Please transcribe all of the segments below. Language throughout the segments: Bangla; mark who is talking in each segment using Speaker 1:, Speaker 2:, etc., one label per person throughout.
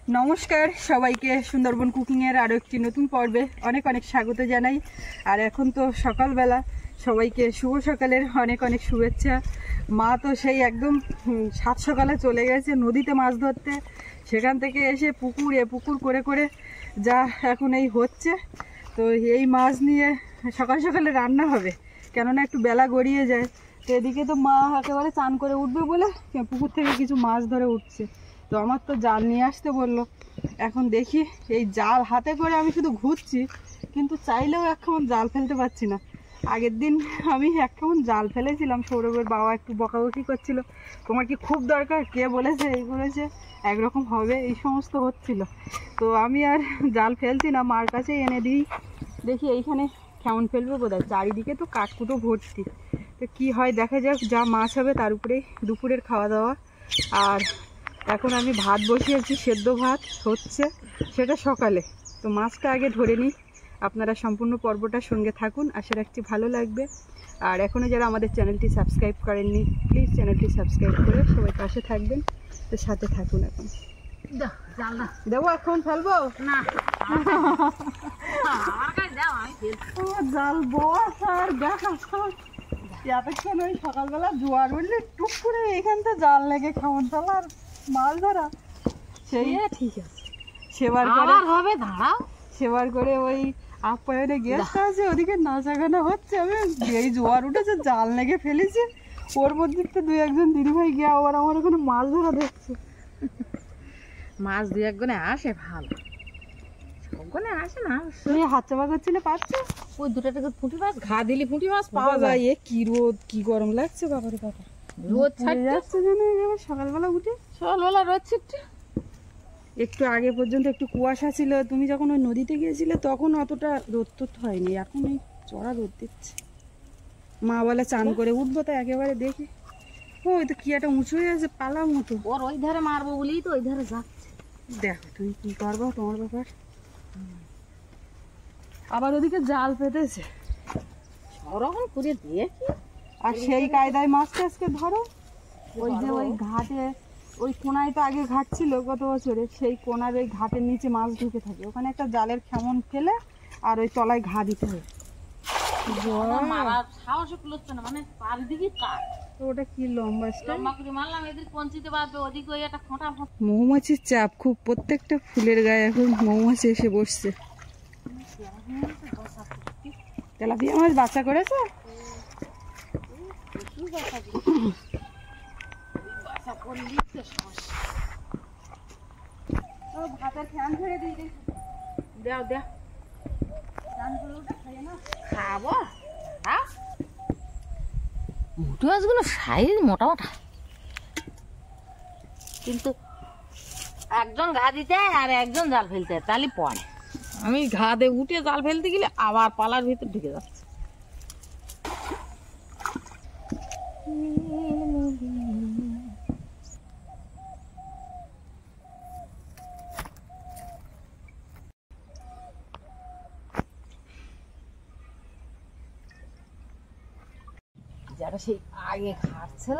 Speaker 1: নমস্কার সবাইকে, সুন্দরবন কুকিংয়ের আরও একটি নতুন পর্বে অনেক অনেক স্বাগত জানাই। আর এখন তো সকালবেলা, সবাইকে শুভ সকালের অনেক অনেক শুভেচ্ছা। মা তো সেই একদম সাত সকালে চলে গেছে নদীতে মাছ ধরতে। সেখান থেকে এসে পুকুর করে করে যা এখন এই হচ্ছে, তো এই মাছ নিয়ে সকাল সকালে রান্না হবে, কেননা একটু বেলা গড়িয়ে যায়। তো এদিকে তো মা একেবারে চান করে উঠবে বলে পুকুর থেকে কিছু মাছ ধরে উঠছে। তো আমার তো জাল নিয়ে আসতে বললো। এখন দেখি, এই জাল হাতে করে আমি শুধু ঘুরছি, কিন্তু চাইলেও এখন জাল ফেলতে পারছি না। আগের দিন আমি এখন জাল ফেলেছিলাম, সৌরভের বাবা একটু বকাবকি করছিল, তোমার কি খুব দরকার, কে বলেছে এই করেছে, একরকম হবে, এই সমস্ত হচ্ছিল। তো আমি আর জাল ফেলছি না, মার কাছেই এনে দিই। দেখি এইখানে কেমন ফেলবো, বোধহয় চারিদিকে তো কাঠকুটো ভর্তি। তো কী হয় দেখা যাক, যা মাছ হবে তার উপরেই দুপুরের খাওয়া দাওয়া। আর এখন আমি ভাত বসিয়েছি, সেদ্ধ ভাত হচ্ছে, সেটা সকালে। তো মাছটা আগে ধরে নিই, আপনারা সম্পূর্ণ পর্বটা সঙ্গে থাকুন, আশা রাখছি ভালো লাগবে। আর এখনও যারা আমাদের চ্যানেলটি সাবস্ক্রাইব করেননি, প্লিজ চ্যানেলটি সাবস্ক্রাইব করে সবাই পাশে থাকবেন। তো সাথে থাকুন। এখন দেবো, এখন ফেলবো না, জাল বস আর দেখা এতক্ষণ ওই সকালবেলা জোয়ার উঠলে টুক করে এখানটা জাল লেগে খামন তোলা আর মাছ ধরা, সেই ঠিক আছে। সেবার করে হবে, দাঁড়াও, সেবার করে ওই আপ্যায়নে গেস্ট আছে, ওদিকে নাচাগানা হচ্ছে, আমি এই জোয়ার উঠেছে জাল লেগে ফেলেছি, ওর মধ্যে তো দুই একজন দিদিভাই গিয়ে আবার আমার ওখানে মাছ ধরা দেখছে।
Speaker 2: মাছ দুই একজনে আসে, ভালো সবগুলো আসে না।
Speaker 1: তুমি হাত চাপা করছিলে, পাচ্ছো
Speaker 2: ওই দুটো পুঁটি মাছ ঘা দিলি পুঁটি মাছ পাওয়া যায়।
Speaker 1: এ কি রোদ, কি গরম লাগছে বাবারে বাবা,
Speaker 2: রোদ ছাড়
Speaker 1: যাচ্ছে যেন সকালবেলা উঠে।
Speaker 2: সকালবেলা রোদ ছিটছে,
Speaker 1: একটু আগে পর্যন্ত একটু কুয়াশা ছিল, তুমি যখন ওই নদীতে গিয়েছিলে তখন অতটা রোদ টোদ হয়নি, এখন এই চড়া রোদ দিচ্ছে। মা বলে চান করে উঠবো, তাই একেবারে দেখি ওই তো কি একটা উঁচু হয়ে আছে পালা মতো,
Speaker 2: ওর ওই ধারে মারবো বলেই তো ওই ধারে যাচ্ছে।
Speaker 1: দেখো তুমি কি করবো, তোমার ব্যাপার। আবার ওদিকে জাল পেতেছে,
Speaker 2: ওরকম করে দেখি।
Speaker 1: আর সেই কায়দায় মাছটা আজকে ধরো। ওই যে ওই ঘাটে, ওই কোনায় তো আগে ঘাট ছিল গত বছরে, সেই কোনার ওই ঘাটের নিচে মাছ ঢুকে থাকে, ওখানে একটা জালের খেমন ফেলে আর ওই তলায় ঘা দিতে হয়।
Speaker 2: মানে চারিদিকে কাঠ,
Speaker 1: ওটা কি লম্বা
Speaker 2: লম্বা করে মারলাম, এদের কঞ্চিতে বাঁধবে, ওদিকে ওই একটা খোঁটা।
Speaker 1: মৌমাছির চাপ খুব, প্রত্যেকটা ফুলের গায়ে এখন মৌমাছি এসে বসছে। তেলাপিয়া মাছ বাচ্চা করেছে, ভাতের ফ্যান ছেড়ে দিই,
Speaker 2: দেও দেও খাবো। মুঠো মাছগুলো সাইজ মোটা মোটা, কিন্তু একজন ঘা দিতে আর একজন জাল ফেলতে, তাহলে পড়ে। আমি ঘা দিয়ে উঠে জাল ফেলতে গেলে আবার পালার ভিতর ঢুকে যাচ্ছে। যারা সেই আগে খাটছিল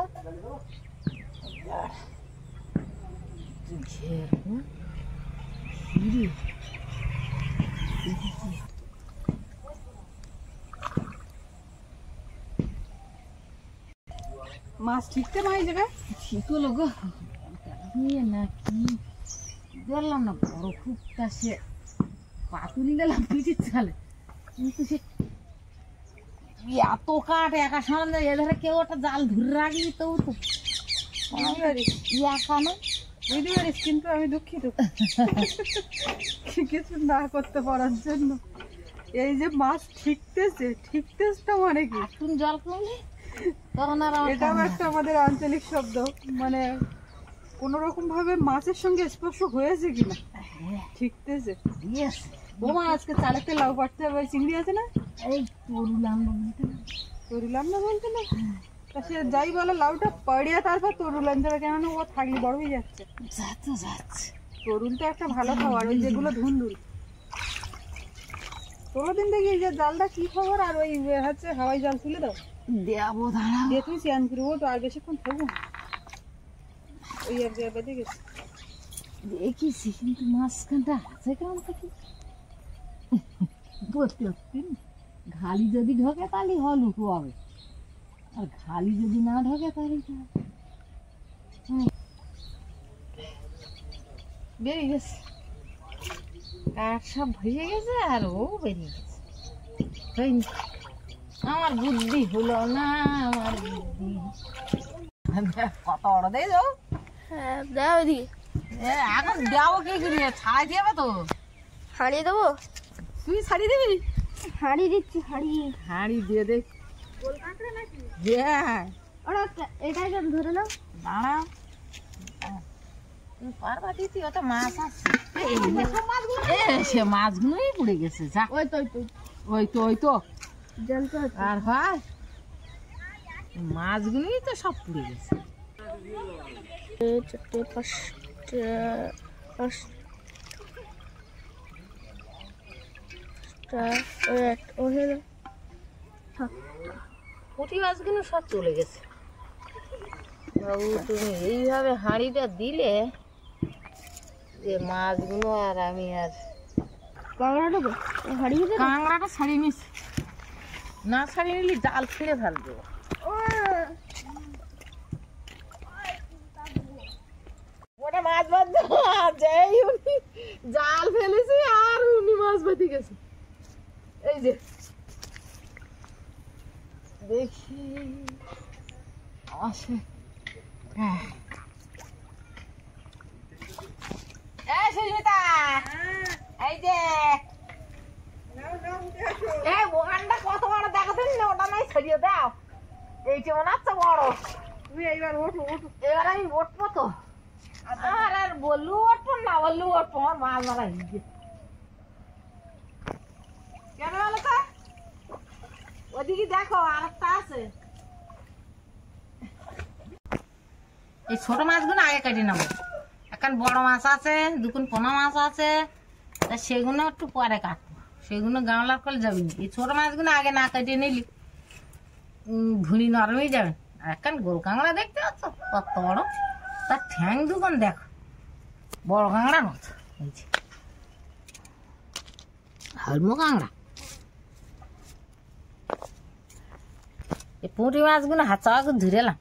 Speaker 1: মাছ ঠিকতে না এই জায়গায়
Speaker 2: ঠিক হলো গো, না কি ধরলাম না, বড় খুব তা সে পাতুলি গেলাম পিঠির চালে, কিন্তু সে এত কাঠ একা সামনে এধারে কেউ একটা জাল ধরে রাখলি, তো একা না
Speaker 1: বুঝতে পারিস, কিন্তু আমি দুঃখিত কিছু না করতে পারার জন্য। এই যে মাছ ঠিকতেছটা মানে কি,
Speaker 2: এখন জল কমলে তখন আর
Speaker 1: এটাও একটা আমাদের আঞ্চলিক শব্দ, মানে কোনো রকম ভাবে মাছের সঙ্গে স্পর্শ হয়েছে কিনা ঠিকতেছে। বোমা আজকে চালেতে লাউ পাঠতে হবে, চিংড়ি আছে না,
Speaker 2: এই তরুলাম
Speaker 1: না বলতে না, তা সে যাই বলে লাউটা পড়িয়া তারপর তরুল আনতে হবে, কেননা ও থাকলে বড় হয়ে যাচ্ছে। তরুলটা একটা ভালো খাবার, ওই যেগুলো ধুন্দুল। তোলো দিন দেখি এই যে জালটা কি খবর, আর ওই হচ্ছে হাওয়াই জাল তুলে দাও,
Speaker 2: দেবো দাঁড়া
Speaker 1: দিয়ে তুই স্নান করবো, তো আর বেশিক্ষণ থাকবো ওই এক জায়গায় বেঁধে গেছে।
Speaker 2: দেখিছি কিন্তু মাঝখানটা আছে কেমন থাকি বলতে হচ্ছে না। ঘালি যদি ঢোকে তাহলে হলুকু হবে, আর ঘালি যদি না ঢোকে তাহলে বেরিয়ে গেছে। কাঠ সব ভেঙে গেছে আর ও বেরিয়ে গেছে। আমার বুদ্ধি হলো না, আমার বুদ্ধি কত বড় দেয় যাও।
Speaker 3: হ্যাঁ দাও এদিকে
Speaker 2: এখন দেওয়া কি করি, ছাড়াই দিয়ে তো
Speaker 3: হারিয়ে দেবো।
Speaker 2: তুই ছাড়িয়ে দিবি?
Speaker 3: হারিয়ে দিচ্ছি হারিয়ে।
Speaker 2: হাঁড়ি দিয়ে দেখ। হ্যাঁ
Speaker 3: ওরা এটাই ধরে নাও।
Speaker 2: দাঁড়া, তুই পারবা দিতি, ওটা মাছ আছে। সে মাছগুলোই পুড়ে গেছে। যা
Speaker 3: ওই তো
Speaker 2: ওই তো
Speaker 3: জানতে হচ্ছে।
Speaker 2: আর হয় মাছগুলোই তো সব পুড়ে গেছে।
Speaker 3: চারটে পাঁচটা ও হলো
Speaker 2: পুঁটি মাছগুলো সব চলে গেছে। বাবু তুমি এইভাবে হাঁড়িটা দিলে যে মাছগুলো আর আমি আর
Speaker 3: কাঁকড়া দেবো হারিয়ে দেবো।
Speaker 2: কাঁকড়াটা ছাড়িয়ে নিস, না ছাড়িয়ে নিলি জাল ছিঁড়ে ফেলবো। ওটা মাছ বাঁধতে যেই উনি জাল ফেলেছে আর উনি মাছ বাঁধে গেছে। এই যে দেখি আসে। এই সুস্মিতা, এই যে এই বোকানটা কত বড় দেখো তো, ওটা নাই ছড়িয়ে দাও। এইটা মনে হচ্ছে বড়।
Speaker 1: তুমি এইবার ওঠো ওঠো।
Speaker 2: এবার আমি উঠবো তো, আর বললু উঠবো না বললু উঠবো, আমার মাছ মারা হিজে। কেন বলো তো, ওদিকে দেখো আর একটা আছে। এই ছোট মাছগুলো আগে কেটে নেবো, এখন বড় মাছ আছে, দুকুন পোনা মাছ আছে, তা সেগুলো একটু পরে কাটবো। সেগুলো গামলার কল যাবি না, এই ছোট মাছগুলো আগে না কেটে নিলি ভুঁড়ি নরমই যাবে। আর এখন গোল কাঁকড়া দেখতে পাচ্ছ কত বড়, তার ঠ্যাং দুখন দেখো, বড় কাঁকড়া মতো। এই যে হলমো কাঁকড়া। এই পুঁটি মাছগুলো হাত চাওয়া করে ধরে এলাম,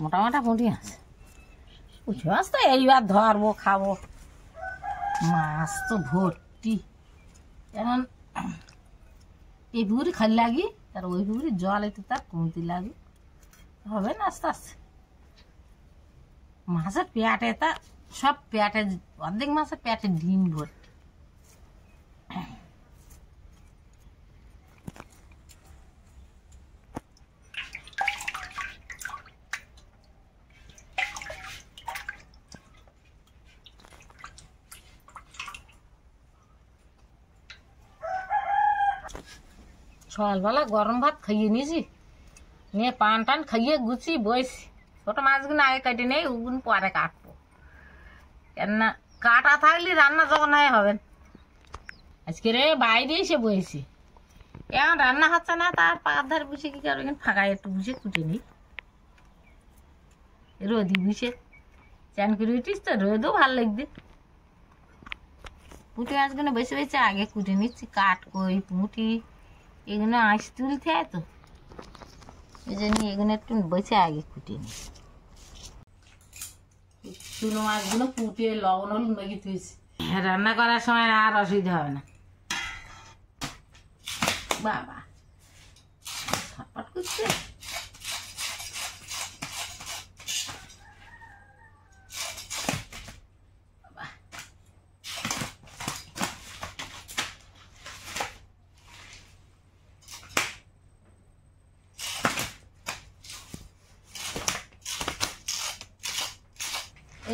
Speaker 2: মোটা মোটা পুঁটি মাছ। পুঁটি মাছ তো এইবার ধরবো খাবো, মাছ তো ভর্তি। এখন এই পুকুরি খালি লাগি, তার ওই পুকুরি জল এতে তার কমতি লাগে, হবে না আস্তে আস্তে। মাছের পেটে তা সব পেটে, অর্ধেক মাছের পেটে ডিম ভর। সকালবেলা গরম ভাত খাইয়ে নিয়েছি, নিয়ে পান টান খাইয়ে গুছি বইছি। ছোট মাছগুলো আগে কেটে নেই, ওগুলো পরে কাটবো, কেননা কাটা থাকলে রান্না যখন হয় হবে। আজকে রে বাইরে এসে বইছি, এখন রান্না হচ্ছে না, তার পাকার ধারে বসে কি করবে, ফাঁকায় একটু বসে কুটে নিই। রোদি বসে চান করে উঠিস তো, রোদও ভাল লাগবে। পুঁটি মাছগুলো বসে বসে আগে কুটে নিচ্ছি, কাঠ কই পুঁটি এগুলো আঁশ তুলতে হয় তো, এই জন্য এগুলো একটু বসে আগে কুটে নিই। চুনো মাছগুলো কুটে লবণ হলুদ মেখে তুইছি, রান্না করার সময় আর অসুবিধা হবে না। বাবা ছটপট করছে।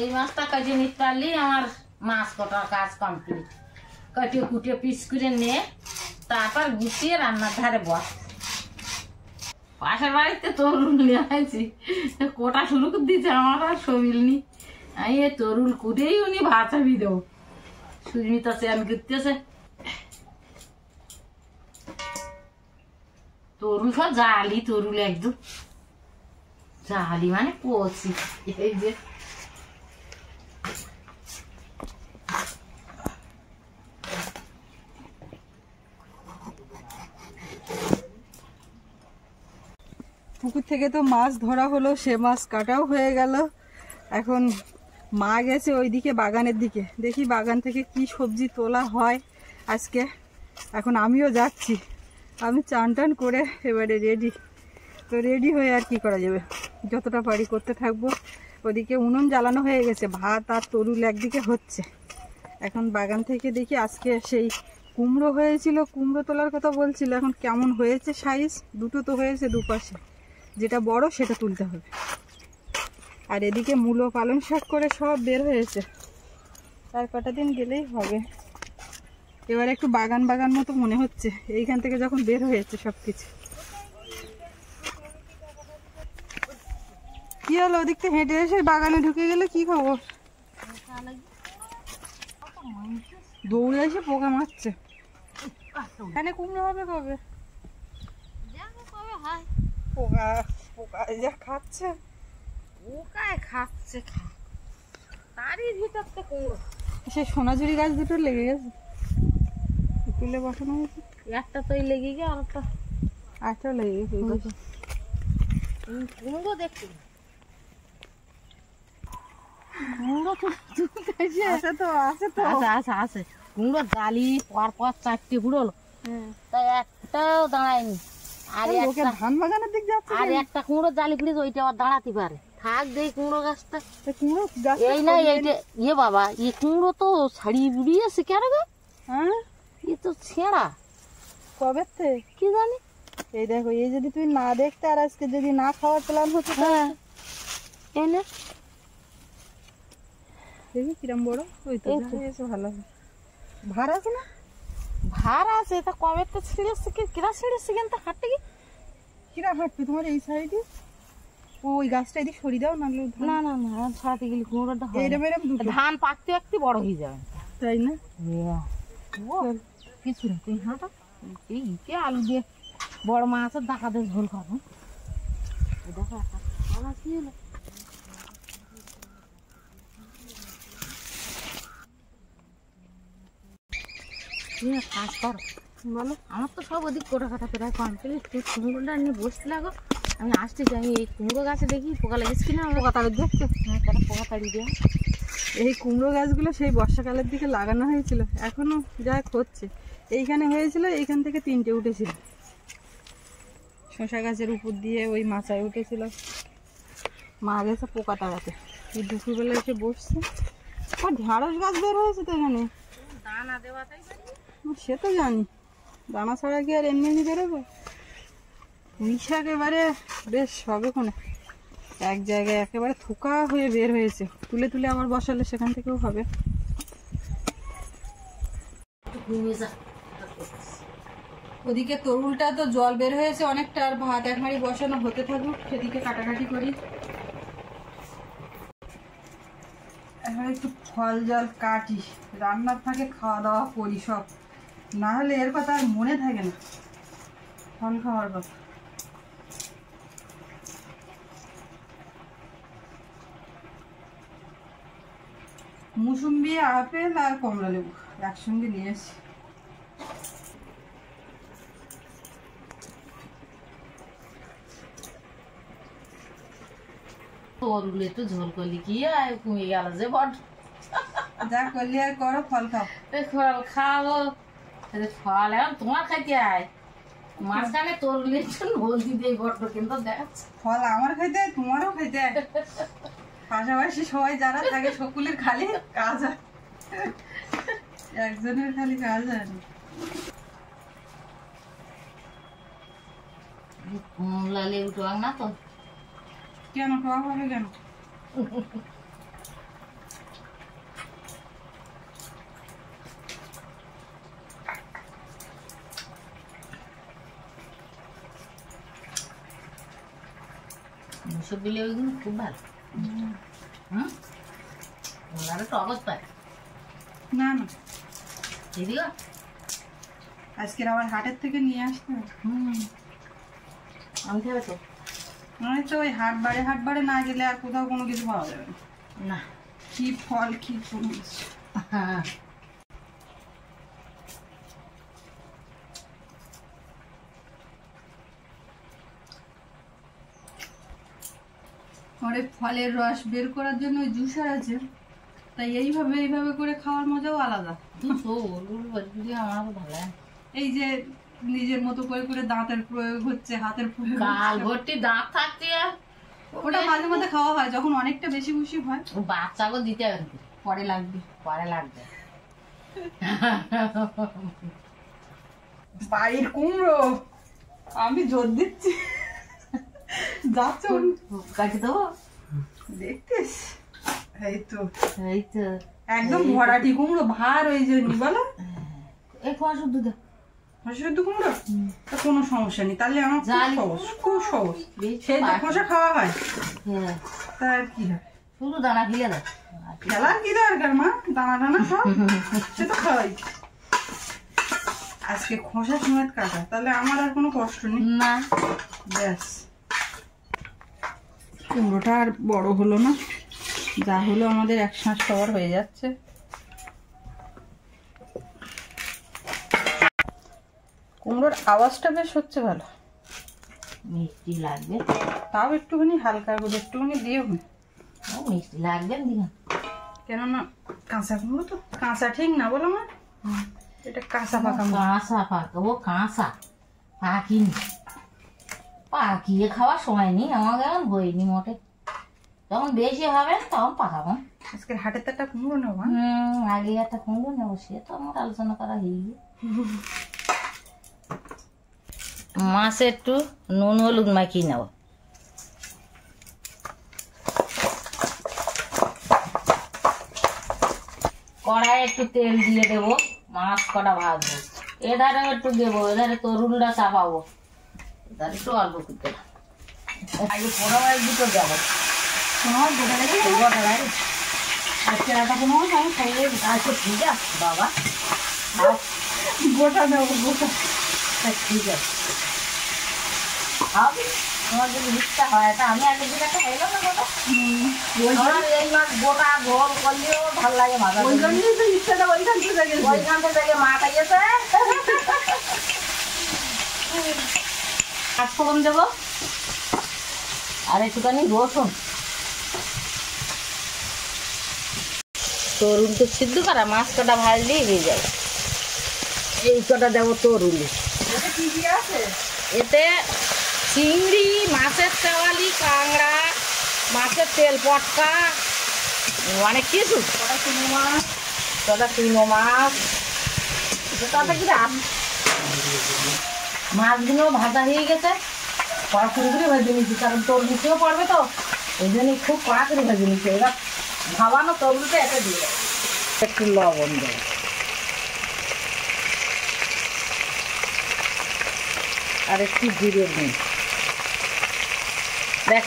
Speaker 2: এই মাছটা কাটিয়ে নিতে পারলি আমার মাছ কাটার কাজ কমপ্লিট। কাটিয়ে কুটিয়ে পিস করে নিয়ে তারপর গুছিয়ে রান্নার ধারে বস। পাশের বাড়িতে তরুল নিয়ে আছি, কোটা শুরু করে দিয়েছে, আমার আর শরীর নি। আমি এই তরুল কুটেই উনি ভাত চাবি দেবো। সুস্মিতা চেয়ান করতেছে, তরুল সব জালি, তরুল একদম জালি মানে কচি। এই যে
Speaker 1: পুকুর থেকে তো মাছ ধরা হলো, সে মাছ কাটাও হয়ে গেল। এখন মা গেছে ওইদিকে বাগানের দিকে, দেখি বাগান থেকে কি সবজি তোলা হয় আজকে। এখন আমিও যাচ্ছি, আমি চান টান করে এবারে রেডি। তো রেডি হয়ে আর কি করা যাবে, যতটা পারি করতে থাকবো। ওদিকে উনুন জ্বালানো হয়ে গেছে, ভাত আর তরুল একদিকে হচ্ছে। এখন বাগান থেকে দেখি আজকে সেই কুমড়ো হয়েছিল, কুমড়ো তোলার কথা বলছিল, এখন কেমন হয়েছে সাইজ। দুটো তো হয়েছে দুপাশে, যেটা বড় সেটা তুলতে হবে। আর এদিকে মূলো পালং শাক করে সব বের হয়েছে, আর কটা দিন গেলেই হবে। এবার একটু বাগান বাগান মতো মনে হচ্ছে এইখান থেকে যখন বের হয়েছে সব কিছু। কি হলো, ওদিক থেকে হেঁটে এসে বাগানে ঢুকে গেলে কি খবর? দৌড়ে এসে পোকা মারছে। এখানে কুমড়ো হবে কবে? পোকা পোকা যা খাচ্ছে,
Speaker 2: পোকায় খাচ্ছে তারই ভিতর তো কুমড়ো।
Speaker 1: সেই সোনাঝুরি গাছ দুটো লেগে গেছে, তুলে বসানো হয়েছে।
Speaker 2: একটা তো লেগে গিয়ে আর একটা
Speaker 1: আরেকটাও লেগে গেছে ওই গাছে।
Speaker 2: কুমড়ো দেখছি
Speaker 1: আছে তো আছে তো
Speaker 2: আছে কুমড়ো জালি পর পর 4টে বুড়োলো, তাই একটাও দাঁড়ায়নি। আর
Speaker 1: লোকে
Speaker 2: একটা
Speaker 1: ধান বাগানের দিক যাচ্ছে।
Speaker 2: আর একটা কুমড়ো জালি পুড়েছে, ওইটা আবার দাঁড়াতে পারে। থাক দেই কুমড়ো গাছটা।
Speaker 1: কুমড়ো গাছ
Speaker 2: এই না এইটা বাবা, কুমড়ো তো ছাড়িয়ে বুড়িয়েছে কেন গো?
Speaker 1: হ্যাঁ
Speaker 2: তো ছেঁড়া
Speaker 1: কবে থেকে
Speaker 2: কি জানি।
Speaker 1: এই দেখো, এই যদি তুই না দেখতে আর আজকে যদি না খাওয়ার প্ল্যান হচ্ছে,
Speaker 2: হ্যাঁ এই না
Speaker 1: দেখি কিরম বড়। ওই তো এসে ভালো ভার আছে না?
Speaker 2: ভার আছে তা কবে তো ছিঁড়েছে, কিরা ছিঁড়েছে কিন্তু হাঁটতে কি
Speaker 1: কিরা হাঁটবে তোমার এই সাইডে? ওই গাছটা এদিকে সরিয়ে দাও, না
Speaker 2: না না না ছাড়াতে গেলে কুমড়োটা হয় না।
Speaker 1: এরম এরম দুটো,
Speaker 2: ধান পাকতে পাকতে বড় হয়ে যাবে।
Speaker 1: তাই না?
Speaker 2: কিছু না তুই হাঁটা কে আলু দিয়ে বড় মাছের ডাকাতে ঝোল খাবো। দেখো একটা মাছ কি হলো, কাজ করো
Speaker 1: বলো।
Speaker 2: আমার তো সব ওদিক কোটা কাটা প্রায় কমপ্লিট। তুই কুমড়োটা নিয়ে বসতে লাগো, আমি আসতেছি। আমি এই কুমড়ো গাছে দেখি পোকা লেগেছে কিনা।
Speaker 1: পোকা তাড়ি দেখছো?
Speaker 2: তারা পোকা তাড়িয়ে দেওয়া।
Speaker 1: এই কুমড়ো গাছগুলো সেই বর্ষাকালের দিকে লাগানো হয়েছিল, এখনো যা হচ্ছে। এইখানে হয়েছিল, এইখান থেকে 3টে উঠেছিল। শশা গাছের উপর দিয়ে ওই মাচায় উঠেছিল। মা গেছে পোকা তাড়াতে, এই দুপুরবেলা এসে বসছে। ও ঢেঁড়স গাছ বের হয়েছে তো এখানে।
Speaker 2: দানা দেওয়াটাই
Speaker 1: সে তো জানি, দানা ছাড়া কি আর এমনি এমনি বেরোবে? পুঁই শাক এবারে বেশ হবে কোনে, এক জায়গায় একেবারে থোকা হয়ে বের হয়েছে। তুলে তুলে আবার বসালে সেখান থেকেও হবে।
Speaker 2: ঘুমিয়ে যা।
Speaker 1: ওদিকে তরুলটা তো জল বের হয়েছে অনেকটা, আর ভাত এক হাঁড়ি বসানো হতে থাকুক, সেদিকে কাটাকাটি করি। এখন একটু ফল জল কাটি, রান্নার ফাঁকে খাওয়া দাওয়া করি সব, না হলে এর কথা আর মনে থাকে না, ফল খাওয়ার কথা। মুসুম্বি, আপেল আর কমলা লেবু একসঙ্গে নিয়ে এসেছি।
Speaker 2: তোরগুলো একটু ঝোল করলি কি আর কমে গেল যে বড।
Speaker 1: যা করলি আর করো, ফল খাও।
Speaker 2: ফল খাবো, ফল এখন তোমার খাইতে আয়। মাঝখানে তোরগুলো একটু বলতি দিয়ে বড্ড কিন্তু দেখাচ্ছে।
Speaker 1: ফল আমার খাইতে হয়, তোমারও খাইতে হয়। পাশাপাশি সবাই যারা থাকে সকলের খালি কাজ হয়, একজনের খালি কাজ হয় না।
Speaker 2: কমলা লেবু টক না তো?
Speaker 1: কেন টক হবে কেন?
Speaker 2: মুসুর লেবুগুলো খুব ভালো। হুম কমলাটা টকত পায়
Speaker 1: না না,
Speaker 2: দিদিও
Speaker 1: আজকের আবার হাটের থেকে নিয়ে আসতে হবে।
Speaker 2: আনতে হবে তো।
Speaker 1: মনে হচ্ছে ওই হাট বাড়ে না গেলে আর কোথাও কোনো কিছু পাওয়া যাবে না।
Speaker 2: না
Speaker 1: কি ফল কি কোনো কিছু।
Speaker 2: হ্যাঁ
Speaker 1: অনেক ফলের রস বের করার জন্য জুসার আছে, তাই এইভাবে করে খাওয়ার মজাও আলাদা।
Speaker 2: আমার ভালো লাগে।
Speaker 1: এই যে নিজের মতো করে দাঁতের প্রয়োগ হচ্ছে, হাতের প্রয়োগ
Speaker 2: কাল
Speaker 1: হচ্ছে।
Speaker 2: ভর্তি দাঁত থাকতে
Speaker 1: ওটা মাঝে মাঝে খাওয়া হয় যখন অনেকটা বেশি খুশি হয়।
Speaker 2: বাচ্চাকে দিতে হবে,
Speaker 1: পরে লাগবে।
Speaker 2: পরে লাগবে।
Speaker 1: বাড়ির কুমড়ো আমি জোর দিচ্ছি, যাচ্ছ
Speaker 2: কাটি দেবো।
Speaker 1: দেখতিস? এই তো
Speaker 2: এই তো
Speaker 1: একদম ভরাটি কুমড়ো, ভার ওই জন্য বলো।
Speaker 2: এই খোয়া শুদ্ধ দে।
Speaker 1: শুধু কুমড়ো তো কোনো সমস্যা নেই, তাহলে আমার খুব
Speaker 2: জানি।
Speaker 1: সহজ, খুব সহজ।
Speaker 2: বেশ
Speaker 1: সেই তো খোসা খাওয়া হয়,
Speaker 2: হ্যাঁ,
Speaker 1: তা আর কি হয়?
Speaker 2: শুধু দানা ফেলে দাও।
Speaker 1: খেলার কি দরকার মা, দানা টানা খাও, সে তো খাওয়াই। আজকে খোসা সমেত কাটা, তাহলে আমার আর কোনো কষ্ট নেই।
Speaker 2: না,
Speaker 1: ব্যাস, কুমড়োটা আর বড় হলো না, যা হলো আমাদের এক শাঁস খাবার হয়ে যাচ্ছে। কুমড়োর আওয়াজটা বেশ হচ্ছে ভালো।
Speaker 2: মিষ্টি লাগবে।
Speaker 1: তাও একটুখানি হালকা করে একটুখানি দিও না,
Speaker 2: ও মিষ্টি লাগবে দিঘা।
Speaker 1: কেননা কাঁচা কুমড়ো তো, কাঁচা ঠিক না বলো মা, এটা কাঁচা পাকা কুমড়ো।
Speaker 2: কাঁচা পাকা, ও কাঁচা পাকিনি, পাকিয়ে খাওয়ার সময় নেই আমাকে, এখন হয়নি মোটে। যখন বেশি হবে তখন পাকাবো।
Speaker 1: আজকে হাটের তো একটা কুমড়ো নেবো।
Speaker 2: আগে একটা কুমড়ো নেবো, সে তো আমার আলোচনা করা হয়ে গিয়ে। মাছে একটু নুন হলুদ মাখিয়ে নেব। কড়াই একটু তেল দিয়ে দেবো, মাছ কটা ভাজবো। এধারে একটু দেবো, এধারে তরুলটা চাপাবো, এধারে একটু অল্প করে দেবো। আগে পোড়া মাছ দুটো দেবো। গোটা গাড়ি আর চেরাটা কোনো আমি খাইয়ে আচ্ছা ঠিক আছে বাবা,
Speaker 1: গোটা নেবো, গোটা।
Speaker 2: ঠিক আছে হবে। তোমার যদি ইচ্ছা হয় তা আমি আগে দিকে একটা খাইলাম না গোটা। আমার এই মাছ গোটা গোল করলেও ভালো লাগে ভাজা।
Speaker 1: ওই জন্যই তো ইচ্ছাটা ওইখান থেকে গেছে।
Speaker 2: ওইখান থেকে মা খাইয়েছে। পাঁচফোড়ন দেবো আর একটুখানি রসুন। তরুণ তো সিদ্ধ করা, মাছ কটা ভাজলেই হয়ে যাবে। এই কটা দেবো তরুলি।
Speaker 1: এটা কি কি আছে?
Speaker 2: এতে চিংড়ি, মাছের তেওয়ালি, কাঁকড়া, মাছের তেল পটকা, অনেক কিছু।
Speaker 1: কটা চিংড়ি মাছ,
Speaker 2: কটা চিংড়ি মাছ, তাতে কি মাছগুলো ভাজা হয়ে গেছে, কড়া করে ভেজে নিচ্ছি, কারণ তরমুজও পড়বে তো ওই জন্যই খুব কড়া করে ভেজে নিচ্ছি। এবার ভাবানো তরমুজটা এতে দিয়ে দেবো, একটু লবণ দেবো, আর একটু জিরে দিন। দেখ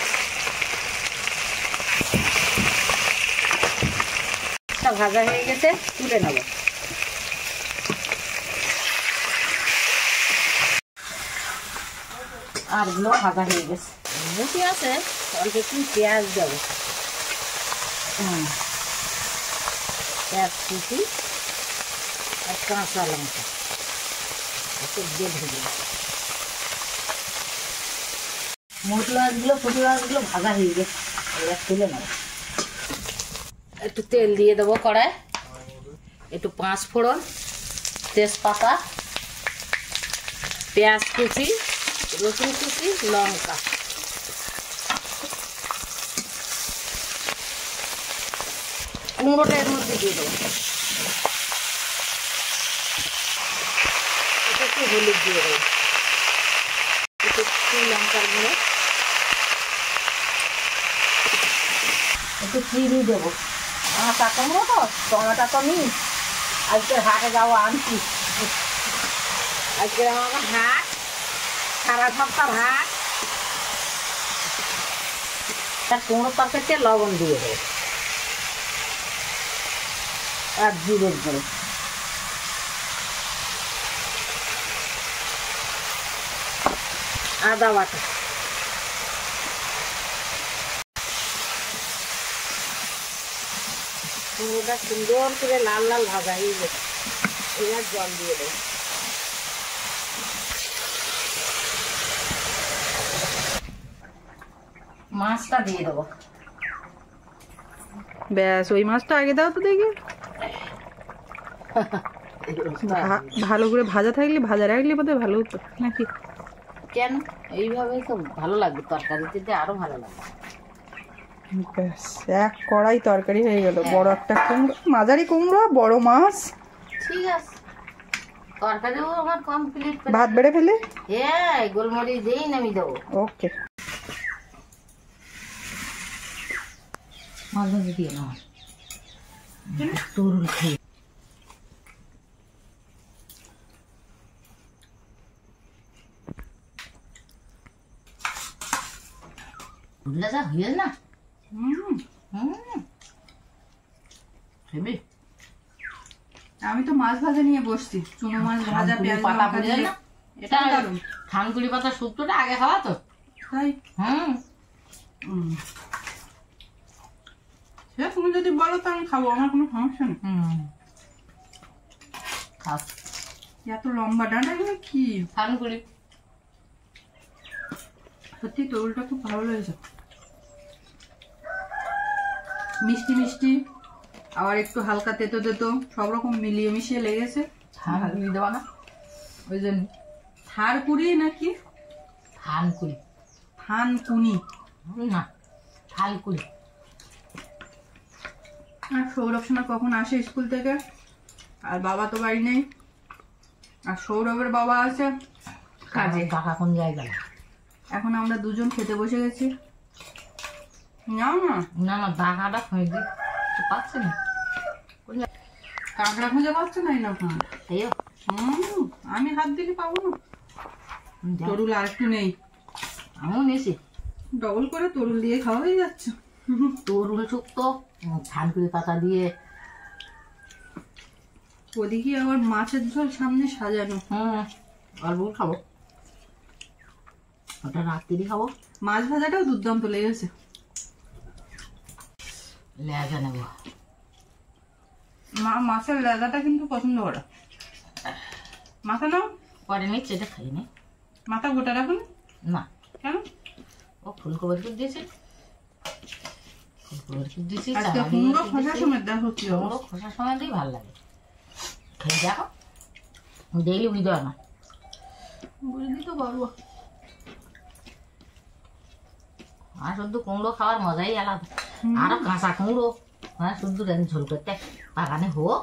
Speaker 2: ভাজা হয়ে গেছে, তুলে নেব। আর গুলো ভাজা হয়ে গেছে, মুখি আছে অল্প একটু পেঁয়াজ দেবো। পেঁয়াজ কুচি আর কাঁচা লঙ্কা দিয়ে ভেজে মশলা মাছগুলো, পুঁটি মাছগুলো ভাজা হয়ে গেছে, এবার তুলে নেব। একটু তেল দিয়ে দেবো কড়ায়, একটু পাঁচফোড়ন, তেজপাতা, পেঁয়াজ কুচি, রসুন কুচি, লঙ্কা, কুমড়োটা এর মধ্যে দিয়ে দেবো। এটা একটু হলুদ দিয়ে দেবো, একটু লঙ্কার গুঁড়ো, একটু চিনি দেবো। আমার কাকামো তো টমেটো তো নিই, আজকে হাটে যাবো আনছি। আজকে আমার হাট, সারা সপ্তাহ হাট। তার কুমড়োর তরকারিতে লবণ দিয়ে দেবো আর জিরের গুঁড়ো। আদা বাটা, কুমড়োটা সুন্দর করে লাল লাল ভাজা হয়ে গেছে, এবার জল দিয়ে দেবো। মাছটা দিয়ে দেবো।
Speaker 1: ব্যাস ওই মাছটা আগে দাও তো দেখি। ভালো করে ভাজা থাকলে, ভাজা রাখলে বোধহয় ভালো হতো নাকি?
Speaker 2: কেন এইভাবে তো ভালো লাগবে, তরকারিতে আরো ভালো লাগবে।
Speaker 1: ব্যাস এক কড়াই তরকারি হয়ে গেল। বড় একটা কুমড়ো, মাঝারি কুমড়ো, বড় মাছ।
Speaker 2: ঠিক আছে, তরকারিও আমার কমপ্লিট।
Speaker 1: ভাত বেড়ে ফেলে
Speaker 2: হ্যাঁ, গোলমরিচ দিয়েই নামিয়ে দেবো।
Speaker 1: ওকে।
Speaker 2: মাছ ভাজি দিয়ে নাও তরুল খেয়ে। উল্লা যা হয়ে না।
Speaker 1: আমি তো মাছ ভাজা নিয়ে বসছি, চুনো মাছ ভাজা, পেঁয়াজ
Speaker 2: পাতা
Speaker 1: লঙ্কা
Speaker 2: পড়ে
Speaker 1: দিয়ে।
Speaker 2: না,
Speaker 1: এটা দারুণ।
Speaker 2: থানকুড়ি পাতা শুক্তোটা আগে খাওয়া তো।
Speaker 1: তাই সে তুমি যদি বলো তো আমি খাবো, আমার কোনো সমস্যা নেই।
Speaker 2: খাও
Speaker 1: এত লম্বা ডাঁটা এগুলো কি?
Speaker 2: থানকুড়ি।
Speaker 1: সত্যি তরুলটা খুব ভালো লেগেছে, মিষ্টি মিষ্টি, আবার একটু হালকা তেতো তেতো, সব রকম মিলিয়ে মিশিয়ে লেগেছে।
Speaker 2: থানকুড়ি দেওয়া না ওই জন্য।
Speaker 1: থারকুড়ি নাকি
Speaker 2: থানকুড়ি?
Speaker 1: থানকুনি
Speaker 2: না, থানকুড়ি।
Speaker 1: আর সৌরভ সোনা কখন আসে স্কুল থেকে, আর বাবা তো বাড়ি নেই, আর সৌরভের বাবা আছে কাজে।
Speaker 2: কাকা কোন জায়গায়?
Speaker 1: এখন আমরা দুজন খেতে বসে গেছি। না না
Speaker 2: না না, ডাকাটা খুঁজে দিই পাচ্ছি না।
Speaker 1: কাঁকড়া খুঁজে পাচ্ছে না এখন।
Speaker 2: তাইও
Speaker 1: আমি হাত দিলে পাবো না। তরুল আর একটু নেই,
Speaker 2: আমিও নিয়েছি।
Speaker 1: ডবল করে তরুল দিয়ে খাওয়া হয়ে যাচ্ছে।
Speaker 2: তরুল শুক্তো থানকুড়ি পাতা দিয়ে।
Speaker 1: ওদিকে আবার মাছের ঝোল সামনে সাজানো।
Speaker 2: অল্প খাবো, ওটা রাত্রি খাবো।
Speaker 1: মাছ ভাজাটাও দুর্দান্ত লেগেছে।
Speaker 2: লেজা নেবো।
Speaker 1: মাছের লেজাটা কিন্তু পছন্দ করে। মাথা নাও,
Speaker 2: পরে নিচ্ছে, এটা খাই নি।
Speaker 1: মাথা গোটা রাখুন
Speaker 2: না
Speaker 1: কেন?
Speaker 2: ও ফুলকপি ফুল দিয়েছে, ফুলকপি ফুল দিয়েছি।
Speaker 1: আজকে কুমড়ো খোসার সময় দেখো কি
Speaker 2: কুমড়ো খোসার সময় দিয়ে ভালো লাগে। খেয়ে দেখো, ডেইলি বুঝতে পার না।
Speaker 1: বুঝলি তো পারবো।
Speaker 2: আর শুদ্ধ কুমড়ো খাওয়ার মজাই আলাদা। আরো কাঁচা কুমড়ো, মানে শুদ্ধ ঝোল করতে বাগানে হোক,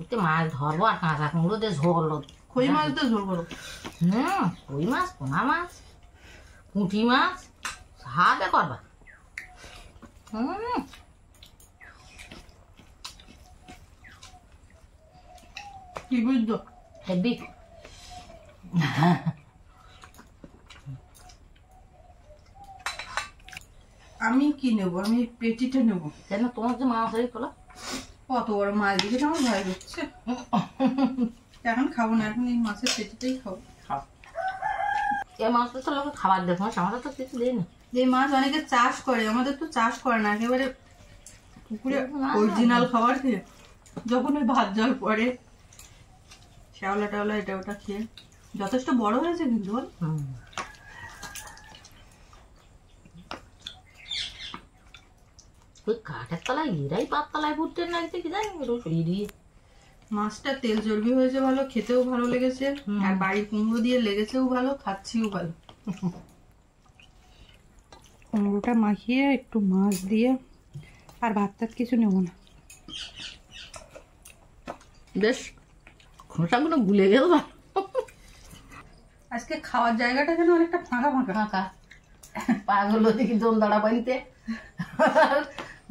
Speaker 2: ওতে মাছ ধরবো আর কাঁচা কুমড়ো দিয়ে ঝোল।
Speaker 1: খই মাছ দিয়ে ঝোল করো।
Speaker 2: কই মাছ, পোনা মাছ, পুঁটি মাছ, হাতে করবা।
Speaker 1: কি বুঝতো
Speaker 2: হেবি।
Speaker 1: আমি কি নেবো? আমি পেটিটা নেবো।
Speaker 2: কেন তোমার যে মাছ হয়ে তোলা?
Speaker 1: কত বড় মাছ দেখে আমার ভয় হচ্ছে। এখন খাবো না, এখন এই মাছের পেটিটাই খাবো।
Speaker 2: খাও, এই মাছটা তো লোকে খাবার দেখো, আমরা তো কিছু দিই না।
Speaker 1: যে মাছ অনেকে চাষ করে, আমাদের তো চাষ করে না, একেবারে পুকুরে অরিজিনাল খাবার খেয়ে যখন ওই ভাত জল পড়ে শ্যাওলা টাওলা এটা ওটা খেয়ে যথেষ্ট বড় হয়েছে কিন্তু বল।
Speaker 2: ওই কাঠের তলায় এরাই পাততলায় ঘুরতে লাগছে কি জানি, দিয়ে
Speaker 1: মাছটা তেল চর্বি হয়েছে ভালো, খেতেও ভালো লেগেছে, আর বাড়ির কুমড়ো দিয়ে লেগেছেও ভালো, খাচ্ছিও ভালো। কুমড়োটা মাখিয়ে একটু মাছ দিয়ে, আর ভাত টাত কিছু নেব না।
Speaker 2: বেশ খোসাগুলো গুলে গেল।
Speaker 1: আজকে খাওয়ার জায়গাটা যেন অনেকটা ফাঁকা ফাঁকা
Speaker 2: ফাঁকা। পাগল দেখি জল দাঁড়া বাড়িতে,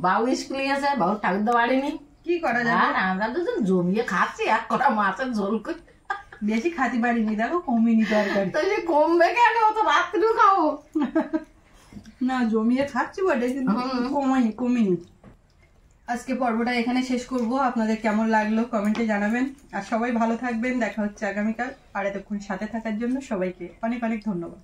Speaker 2: বাবু স্কুলে গেছে, বাবু ঠাকুরদা বাড়িনি,
Speaker 1: কি করা যাবে।
Speaker 2: আর আমরা দুজন জমিয়ে খাচ্ছি এক কটা মাছের ঝোল করে।
Speaker 1: বেশি খাতি পারিনি, দেখো কমিনি তরকারি।
Speaker 2: তো সে কমবে কেন, তো রাত্রিও খাবো
Speaker 1: না, জমিয়ে খাচ্ছি বটে কিন্তু কমিনি। আজকে পর্বটা এখানে শেষ করব। আপনাদের কেমন লাগলো কমেন্টে জানাবেন, আর সবাই ভালো থাকবেন। দেখা হচ্ছে আগামীকাল। আর এতক্ষণ সাথে থাকার জন্য সবাইকে অনেক অনেক ধন্যবাদ।